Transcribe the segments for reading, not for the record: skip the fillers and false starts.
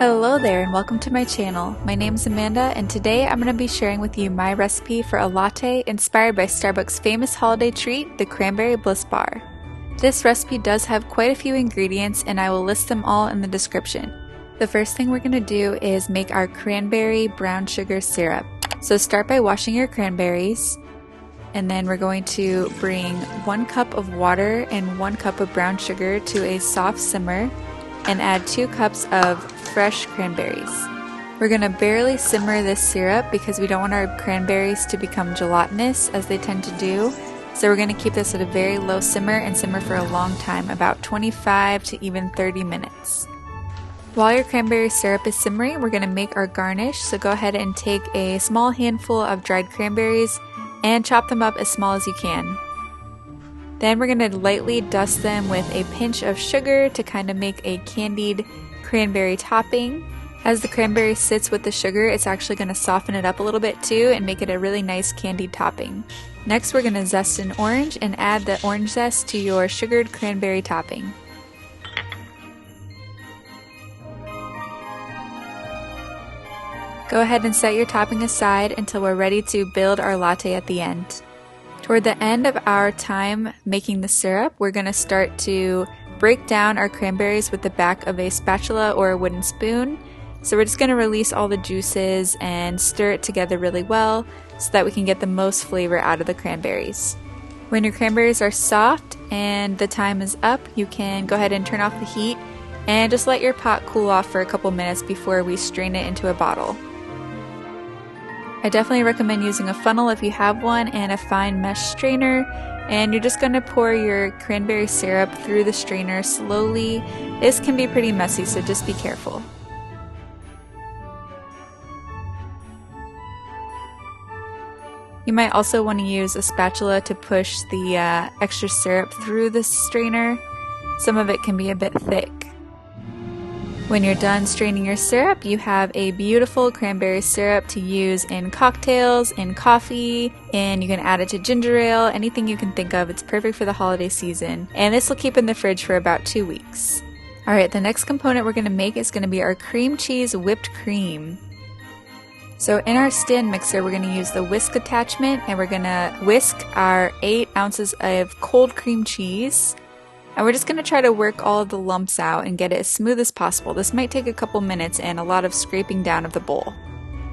Hello there and welcome to my channel. My name is Amanda and today I'm going to be sharing with you my recipe for a latte inspired by Starbucks' famous holiday treat, the Cranberry Bliss bar. This recipe does have quite a few ingredients and I will list them all in the description. The first thing we're going to do is make our cranberry brown sugar syrup. So start by washing your cranberries, and then we're going to bring 1 cup of water and 1 cup of brown sugar to a soft simmer and add 2 cups of fresh cranberries. We're going to barely simmer this syrup because we don't want our cranberries to become gelatinous as they tend to do. So we're going to keep this at a very low simmer and simmer for a long time, about 25 to even 30 minutes. While your cranberry syrup is simmering, we're going to make our garnish. So go ahead and take a small handful of dried cranberries and chop them up as small as you can. Then we're going to lightly dust them with a pinch of sugar to kind of make a candied cranberry topping. As the cranberry sits with the sugar, it's actually going to soften it up a little bit too and make it a really nice candied topping. Next, we're going to zest an orange and add the orange zest to your sugared cranberry topping. Go ahead and set your topping aside until we're ready to build our latte at the end. Toward the end of our time making the syrup, we're going to start to break down our cranberries with the back of a spatula or a wooden spoon. So we're just going to release all the juices and stir it together really well so that we can get the most flavor out of the cranberries. When your cranberries are soft and the time is up, you can go ahead and turn off the heat and just let your pot cool off for a couple minutes before we strain it into a bottle. I definitely recommend using a funnel if you have one and a fine mesh strainer, and you're just going to pour your cranberry syrup through the strainer slowly. This can be pretty messy, so just be careful. You might also want to use a spatula to push the extra syrup through the strainer. Some of it can be a bit thick. When you're done straining your syrup, you have a beautiful cranberry syrup to use in cocktails, in coffee, and you can add it to ginger ale, anything you can think of. It's perfect for the holiday season, and this will keep in the fridge for about 2 weeks. Alright, the next component we're going to make is going to be our cream cheese whipped cream. So in our stand mixer, we're going to use the whisk attachment, and we're going to whisk our 8 ounces of cold cream cheese. And we're just going to try to work all of the lumps out and get it as smooth as possible. This might take a couple minutes and a lot of scraping down of the bowl.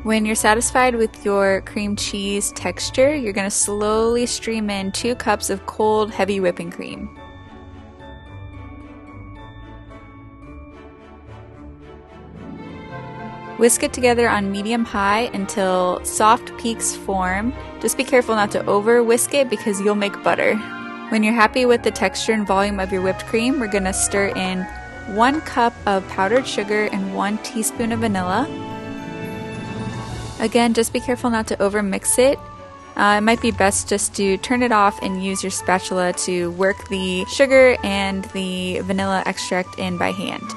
When you're satisfied with your cream cheese texture, you're going to slowly stream in 2 cups of cold, heavy whipping cream. Whisk it together on medium-high until soft peaks form. Just be careful not to over-whisk it because you'll make butter. When you're happy with the texture and volume of your whipped cream, we're going to stir in 1 cup of powdered sugar and 1 teaspoon of vanilla. Again, just be careful not to over mix it. It might be best just to turn it off and use your spatula to work the sugar and the vanilla extract in by hand.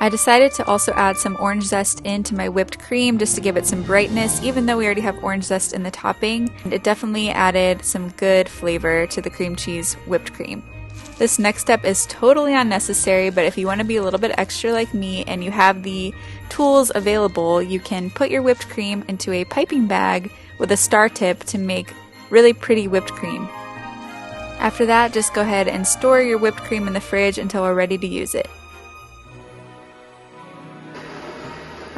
I decided to also add some orange zest into my whipped cream just to give it some brightness, even though we already have orange zest in the topping. It definitely added some good flavor to the cream cheese whipped cream. This next step is totally unnecessary, but if you want to be a little bit extra like me and you have the tools available, you can put your whipped cream into a piping bag with a star tip to make really pretty whipped cream. After that, just go ahead and store your whipped cream in the fridge until we're ready to use it.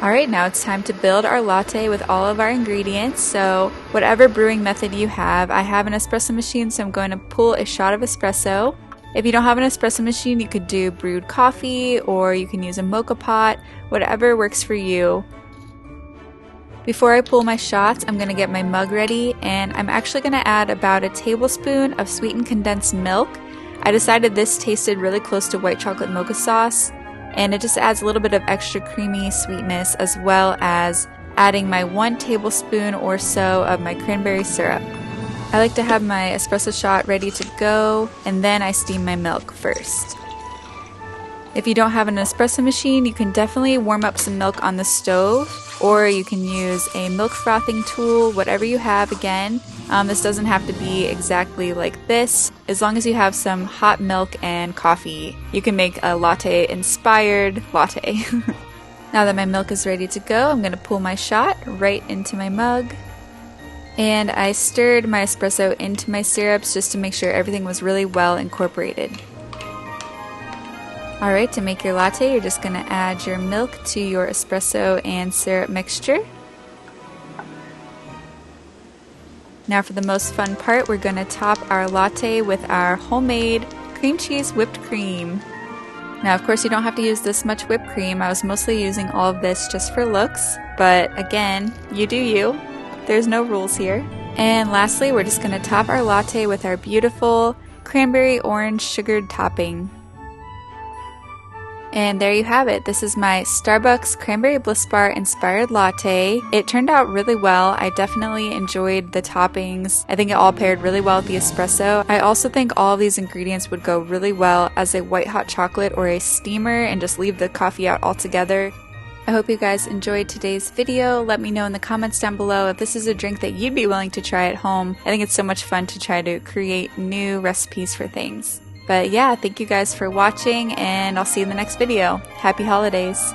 Alright, now it's time to build our latte with all of our ingredients. So whatever brewing method you have, I have an espresso machine, so I'm going to pull a shot of espresso. If you don't have an espresso machine, you could do brewed coffee or you can use a mocha pot, whatever works for you. Before I pull my shots, I'm going to get my mug ready, and I'm actually going to add about a tablespoon of sweetened condensed milk. I decided this tasted really close to white chocolate mocha sauce, and it just adds a little bit of extra creamy sweetness, as well as adding my 1 tablespoon or so of my cranberry syrup. I like to have my espresso shot ready to go, and then I steam my milk first. If you don't have an espresso machine, you can definitely warm up some milk on the stove, or you can use a milk frothing tool, whatever you have again. This doesn't have to be exactly like this. As long as you have some hot milk and coffee, you can make a latte-inspired latte. Now that my milk is ready to go, I'm going to pour my shot right into my mug. And I stirred my espresso into my syrups just to make sure everything was really well incorporated. Alright, to make your latte, you're just going to add your milk to your espresso and syrup mixture. Now for the most fun part, we're going to top our latte with our homemade cream cheese whipped cream. Now of course you don't have to use this much whipped cream. I was mostly using all of this just for looks, but again, you do you. There's no rules here. And lastly, we're just going to top our latte with our beautiful cranberry orange sugared topping. And there you have it. This is my Starbucks Cranberry Bliss Bar inspired latte. It turned out really well. I definitely enjoyed the toppings. I think it all paired really well with the espresso. I also think all of these ingredients would go really well as a white hot chocolate or a steamer and just leave the coffee out altogether. I hope you guys enjoyed today's video. Let me know in the comments down below if this is a drink that you'd be willing to try at home. I think it's so much fun to try to create new recipes for things. But yeah, thank you guys for watching, and I'll see you in the next video. Happy holidays!